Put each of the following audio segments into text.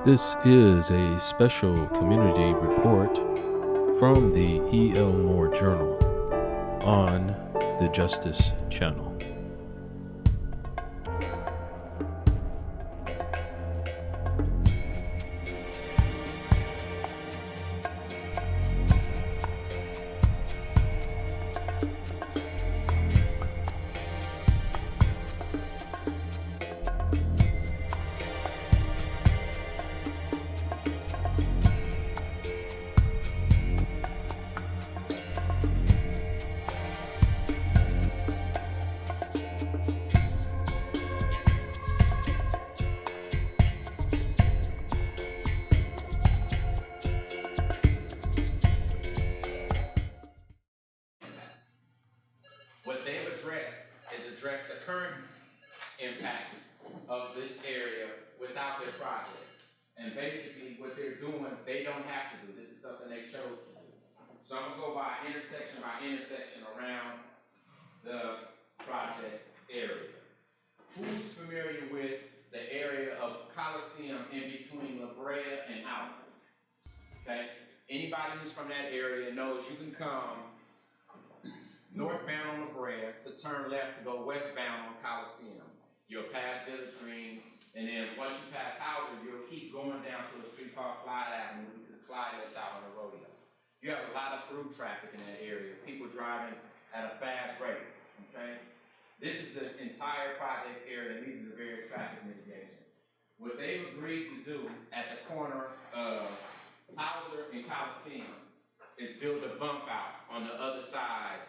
This is a special community report from the E.L. Moore Journal on the Justice Channel. What they've addressed is address the current impacts of this area without their project. And basically what they're doing, they don't have to do. This is something they chose to do. So I'm gonna go by intersection around the project area. Who's familiar with the area of Coliseum in between La Brea and Alton? Okay, anybody who's from that area knows you can come northbound on La Brea to turn left to go westbound on Coliseum. You'll pass Village Green, and then once you pass Howard, you'll keep going down to a street called Clyde Avenue because Clyde lets out on the rodeo. You have a lot of through traffic in that area, people driving at a fast rate, okay? This is the entire project area, and these are the various traffic mitigations. What they've agreed to do at the corner of Howard and Coliseum is build a bump out on the other side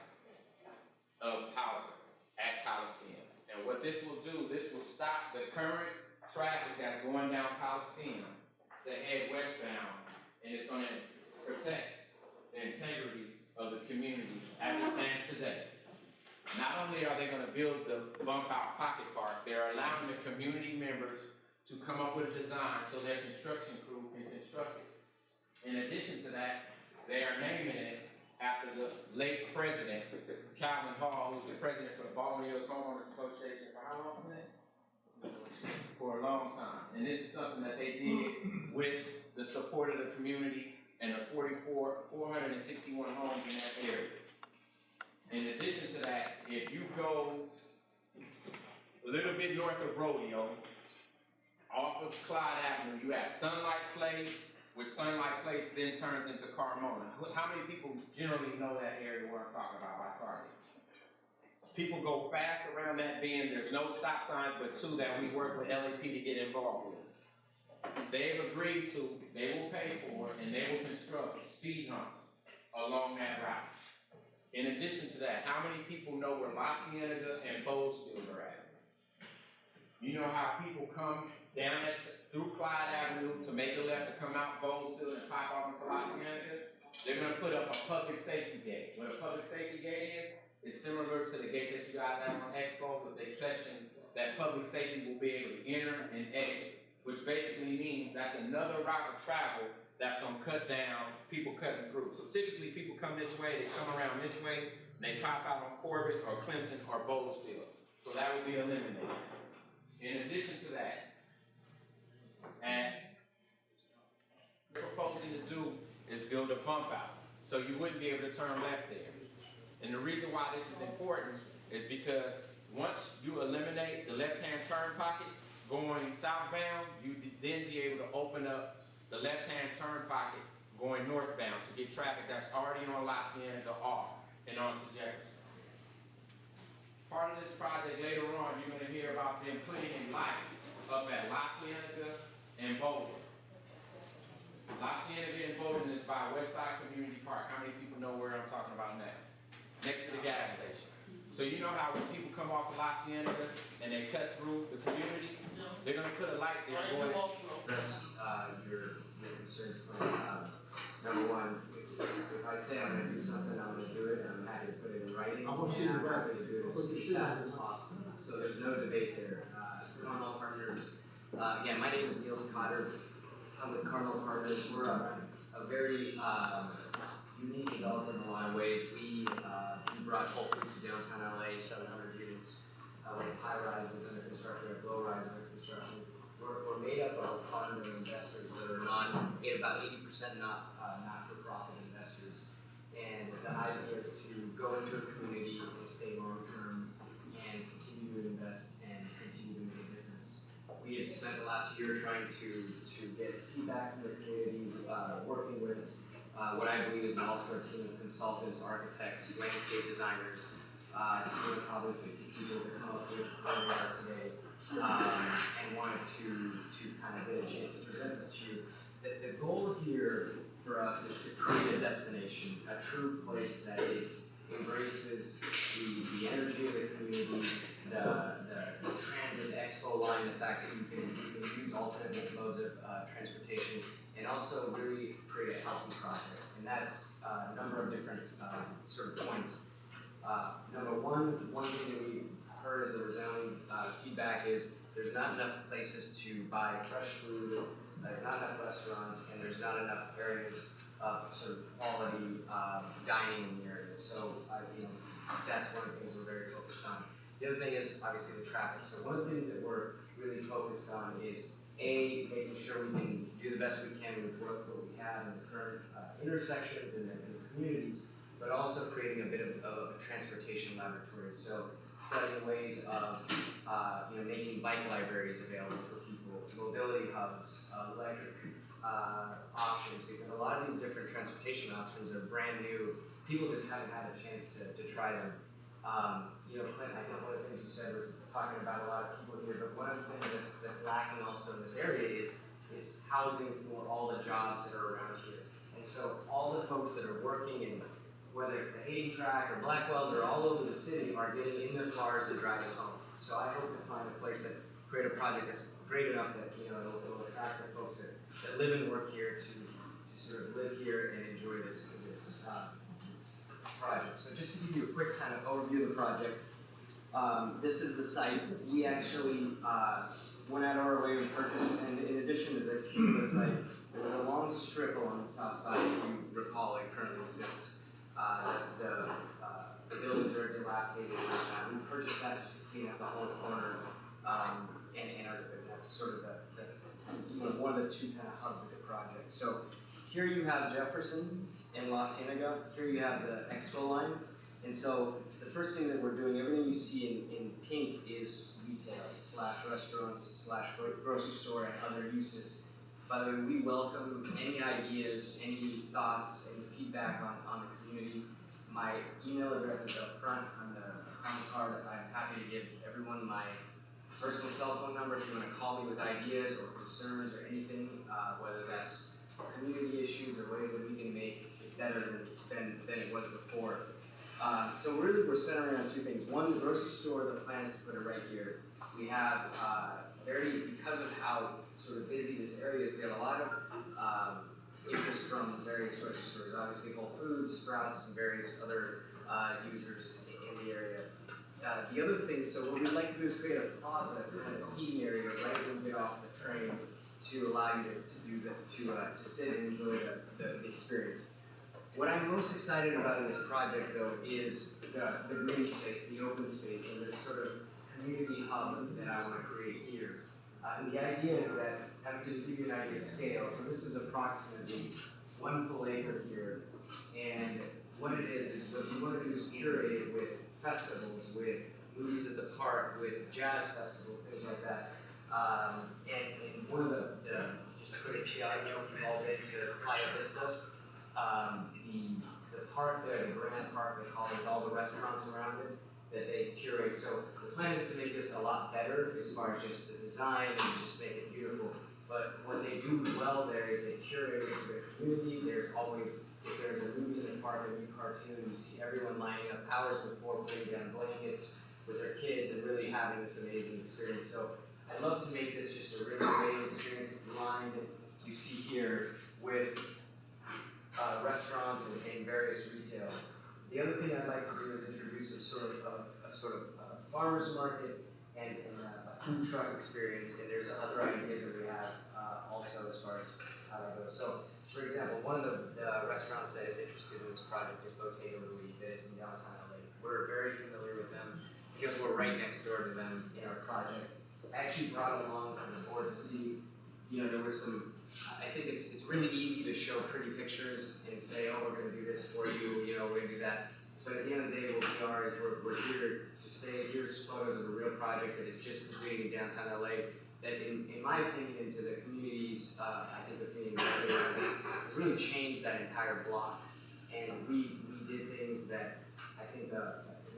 of Hauser at Coliseum. And what this will do, this will stop the current traffic that's going down Coliseum to head westbound, and it's going to protect the integrity of the community as it stands today. Not only are they going to build the bump out pocket park, they're allowing the community members to come up with a design so their construction crew can construct it. In addition to that, they are naming it after the late president, Calvin Hall, who's the president for the Baldwin Hills Homeowners Association for how long from this? For a long time. And this is something that they did with the support of the community and the 461 homes in that area. In addition to that, if you go a little bit north of Rodeo, off of Clyde Avenue, you have Sunlight Place, which Sunlight Place then turns into Carmona. How many people generally know that area where I'm talking about by Target? People go fast around that bend. There's no stop signs but two that we work with LAP to get involved with. They've agreed to, they will pay for it, and they will construct speed humps along that route. In addition to that, how many people know where La Cienega and Bowesfield are at? You know how people come down through Clyde Avenue to make a left to come out Bowesfield and pop off into La Cienega? They're going to put up a public safety gate. What a public safety gate is similar to the gate that you guys have on Expo, with the exception that public safety will be able to enter and exit, which basically means that's another route of travel that's going to cut down people cutting through. So typically people come this way, they come around this way, and they pop out on Corbett or Clemson or Bowesfield. So that will be eliminated. In addition to that, and what we're proposing to do is build a bump out, so you wouldn't be able to turn left there. And the reason why this is important is because once you eliminate the left-hand turn pocket going southbound, you then be able to open up the left-hand turn pocket going northbound to get traffic that's already on La Cienega off and onto Jefferson. Part of this project later on, you're going to hear about them putting in light up at La Cienega and Bowden. La Cienega and Bowden is by Westside Community Park. How many people know where I'm talking about now? Next to the gas station. So you know how when people come off of La Cienega and they cut through the community, they're going to put a light there going. Address your concerns. Number one, if I say I'm going to do something, I'm going to do it, and I'm happy to put it in writing. I'm happy to do it as fast as possible. So there's no debate there. Carmel Partners, again, my name is Neil Cotter. I'm with Carmel Partners. We're a very unique development in a lot of ways. We brought Whole Foods to downtown LA, 700 units. We have high rises under construction, we have low rises under construction. We're made up of condo investors 80% not-for-profit investors. And the idea is to go into a community and stay long-term and continue to invest and continue to make a difference. We have spent the last year trying to get feedback from the communities, working with what I believe is an all-star team of consultants, architects, landscape designers, team of probably 50 people to come up with where we are today, and wanted to kind of get a chance to present this to you. The goal here for us is to create a destination, a true place that embraces the energy of the community, the transit expo line, the fact that you can use alternate modes of transportation, and also really create a healthy project. And that's a number of different sort of points. Number one thing that we heard as a resounding feedback is there's not enough places to buy fresh food, there's not enough restaurants, and there's not enough areas of sort of quality dining in the area. So that's one of the things we're very focused on. The other thing is obviously the traffic. So one of the things that we're really focused on is making sure we can do the best we can with what we have in the current intersections and the communities, but also creating a bit of a transportation laboratory. So studying ways of making bike libraries available for people, mobility hubs, electric options, because a lot of these different transportation options are brand new. People just haven't had a chance to try them. Clint, I think one of the things you said was talking about a lot of people here, but one of the things that's lacking also in this area is housing for all the jobs that are around here. And so all the folks that are working in, whether it's the Hayden track or Blackwell, they're all over the city, are getting in their cars and driving home. So I hope to find a place that create a project that's great enough that it'll attract the folks that live and work here to sort of live here and enjoy this project. So just to give you a quick kind of overview of the project, this is the site. We actually went out of our way and purchased, and in addition to the Cumulus site, there was a long strip along the south side, if you recall, it currently exists. The buildings are dilapidated. We purchased that just to clean up the whole corner, and that's sort of one of the two kind of hubs of the project. So here you have Jefferson and La Cienega. Here you have the expo line. And so the first thing that we're doing, everything you see in pink is retail / restaurants / grocery store and other uses. By the way, we welcome any ideas, any thoughts, any feedback on the community. My email address is up front on the card. I'm happy to give everyone my personal cell phone number if you want to call me with ideas or concerns or anything, whether that's community issues or ways that we can make it better than it was before. So really we're centering on two things. One, the grocery store, the plan is to put it right here. We have because of how sort of busy this area is, we have a lot of interest from various grocery stores, obviously Whole Foods, Sprouts, and various other users in the area. The other thing, so what we'd like to do is create a plaza, kind of a seating area right when you get off the train to allow you to sit and enjoy the experience. What I'm most excited about in this project, though, is the green space, the open space, and this sort of community hub that I want to create here. And the idea is that, I would just give you an idea of scale. So this is approximately 1 full acre here, and what it is what we want to do is curate it with festivals, with movies at the park, with jazz festivals, things like that. And one of the just to quickly see, I don't know if you've all been to Playa Vista. The park there, the Grand Park, they call it, with all the restaurants around it that they curate. So the plan is to make this a lot better as far as just the design and just make it beautiful. But what they do well there is they curate it for the community. There's always, if there's a movie in the park, a new cartoon, you see everyone lining up hours before, putting down blankets with their kids and really having this amazing experience. So I'd love to make this just a really amazing experience. It's lined, you see here, with restaurants and various retail. The other thing I'd like to do is introduce a sort of farmer's market and a food truck experience, and there's other ideas that we have also as far as how that goes. So, for example, one of the restaurants that is interested in this project is Bottega Louis, that is in downtown LA. We're very familiar with them because we're right next door to them in our project. I actually brought along from the board to see, there was some I think it's really easy to show pretty pictures and say, oh, we're gonna do this for you, you know, we're gonna do that. But at the end of the day, what we are is we're here to say, here's photos of a real project that is just completed in downtown LA, that in my opinion, into the communities, I think the community has really changed that entire block. And we did things that I think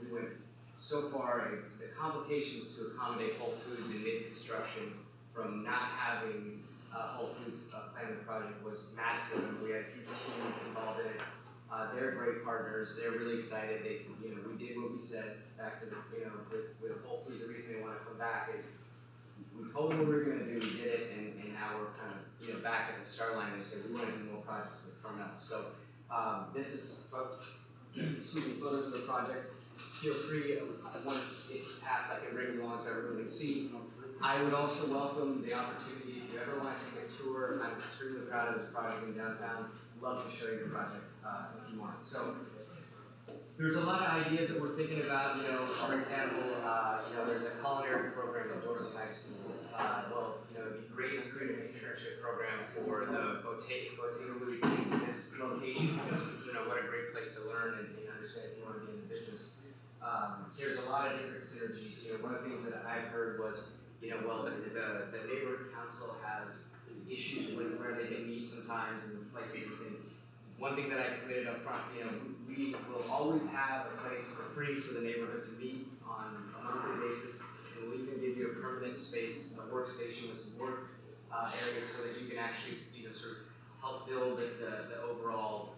we went so far, and the complications to accommodate Whole Foods in mid-construction from not having Whole Foods plan of the project was massive. We had a huge team involved in it. They're great partners. They're really excited. They, you know, we did what we said back to the, you know, with Whole Foods. The reason they want to come back is we told them what we were going to do. We did it, and now we're kind of, you know, back at the start line. They said we want to do more projects with Carmel. So this is, photos of the project. Feel free, once it's passed, I can bring you on so everyone can see. I would also welcome the opportunity, if you ever want to take a tour, I'm extremely proud of this project in downtown. Love to show you the project if you want. So there's a lot of ideas that we're thinking about. You know, for example, you know, there's a culinary program at Dorsey High School. Well, you know, it'd be great to create an internship program for the Bottega Louis this location because, you know, what a great place to learn and understand if you want to be in the business. There's a lot of different synergies. You know, one of the things that I've heard was, you know, well, the neighborhood council has issues with where they can meet sometimes and places and things. One thing that I committed up front, you know, we will always have a place for free for the neighborhood to meet on a monthly basis, and we can give you a permanent space, a workstation with some work areas so that you can actually, you know, sort of help build the overall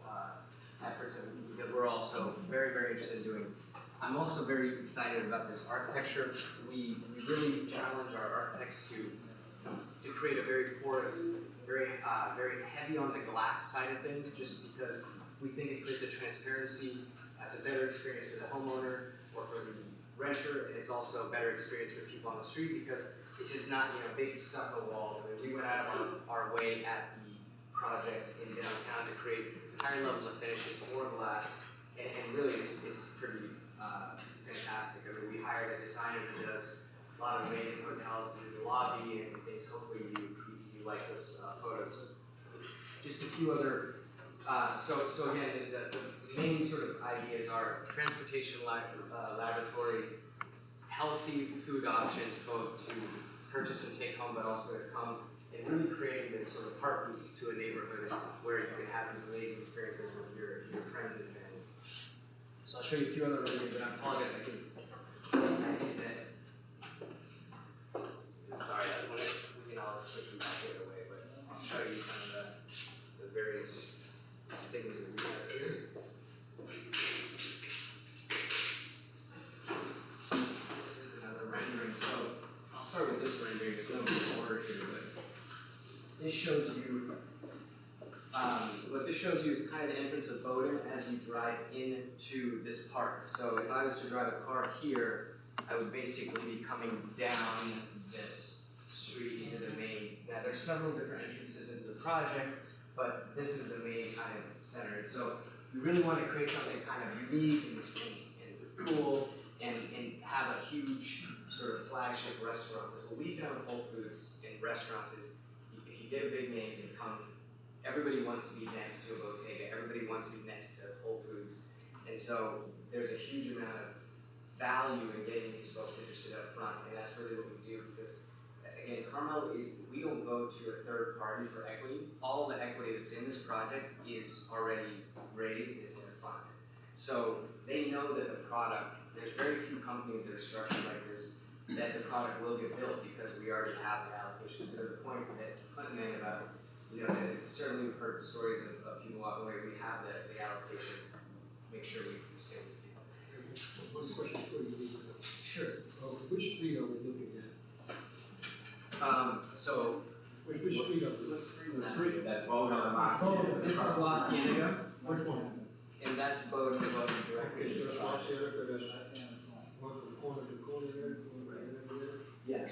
efforts that we're also very, very interested in doing. I'm also very excited about this architecture. We really challenge our architects to create a very porous, very heavy on the glass side of things, just because we think it creates a transparency. That's a better experience for the homeowner or for the renter, and it's also a better experience for people on the street because it's just not, you know, big stucco walls. I mean, we went out of our way at the project in downtown to create higher levels of finishes, more glass, and really it's pretty fantastic. I mean, we hired a designer who does a lot of amazing hotels in the lobby and things. Hopefully you like those photos. Just a few other, so again, the main sort of ideas are transportation laboratory, healthy food options, both to purchase and take home, but also to come and really creating this sort of heartbeat to a neighborhood where you can have these amazing experiences with your friends and family. So I'll show you a few other renderings, and I apologize, I did that. Sorry, we can all switch them back the other way, but I'll show you kind of the various things that we have here. This is another rendering. So I'll start with this rendering. There's no order here, but this shows you, what this shows you is kind of the entrance of Bowdoin as you drive into this park. So if I was to drive a car here, I would basically be coming down this street into the main. Now there's several different entrances into the project, but this is the main kind of center. So we really want to create something kind of unique and cool and have a huge sort of flagship restaurant. Because what we found with Whole Foods and restaurants is if you get a big name, you come, everybody wants to be next to a Bottega, everybody wants to be next to Whole Foods. And so there's a huge amount of value in getting these folks interested up front, and that's really what we do because, again, Carmel is, we don't go to a third party for equity. All the equity that's in this project is already raised and funded. So they know that the product, there's very few companies that are structured like this, that the product will get built because we already have the allocation. So the point that Clinton made about, you know, that certainly we've heard stories of people walking away, we have the allocation, make sure we stay with people. One question before you leave. Sure. Which street are we looking at? Which street are we looking at? That's Bowdoin and La Cienega. This is La Cienega, Which one? and that's Bowdoin directly. Okay, so that's La Cienega, that's one from corner to corner there, corner to there. Yeah.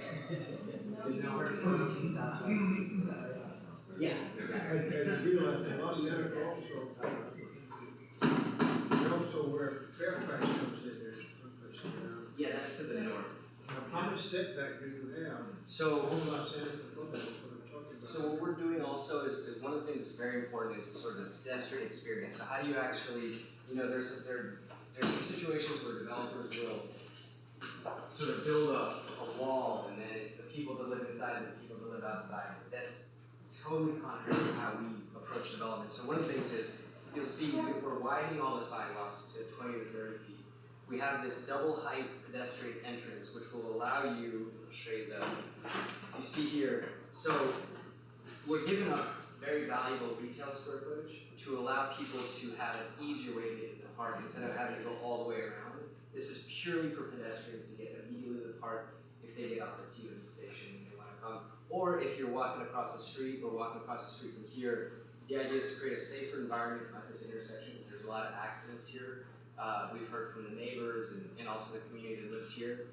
Yeah. And you realize that La Cienega also where Fairfax comes in there. Yeah, that's to the north. Now, how much setback do you have? So, Hold on, Sam, what I'm talking about. so what we're doing also is one of the things that's very important is sort of the pedestrian experience. So how do you actually, you know, there's some situations where developers will sort of build a wall, and then it's the people that live inside and the people that live outside. That's totally contrary to how we approach development. So one of the things is, you'll see we're widening all the sidewalks to 20 to 30 feet. We have this double height pedestrian entrance, which will allow you, I'll show you you see here, so we're giving up very valuable retail square footage to allow people to have an easier way to get to the park instead of having to go all the way around it. This is purely for pedestrians to get immediately to the park if they get off the T-Bus station and they want to come. Or if you're walking across the street or walking across the street from here, the idea is to create a safer environment at this intersection because there's a lot of accidents here. We've heard from the neighbors and also the community that lives here.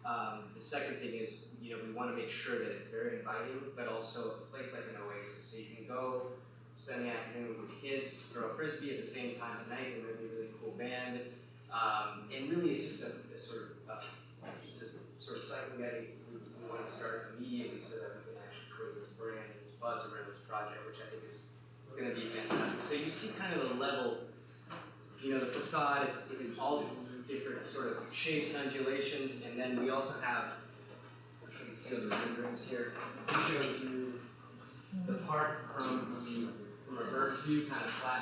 The second thing is, you know, we want to make sure that it's very inviting, but also a place like an oasis. So you can go spend the afternoon with kids, throw a frisbee at the same time at night. There might be a really cool band. And really, it's just a sort of cycle we want to start immediately so that we can actually create this brand, this buzz around this project, which I think is going to be fantastic. So you see kind of the level, you know, the facade, it's all different sort of shapes and undulations, and then we also have, I'm sure you can feel the renderings here, it shows you the park from a bird's view, kind of flat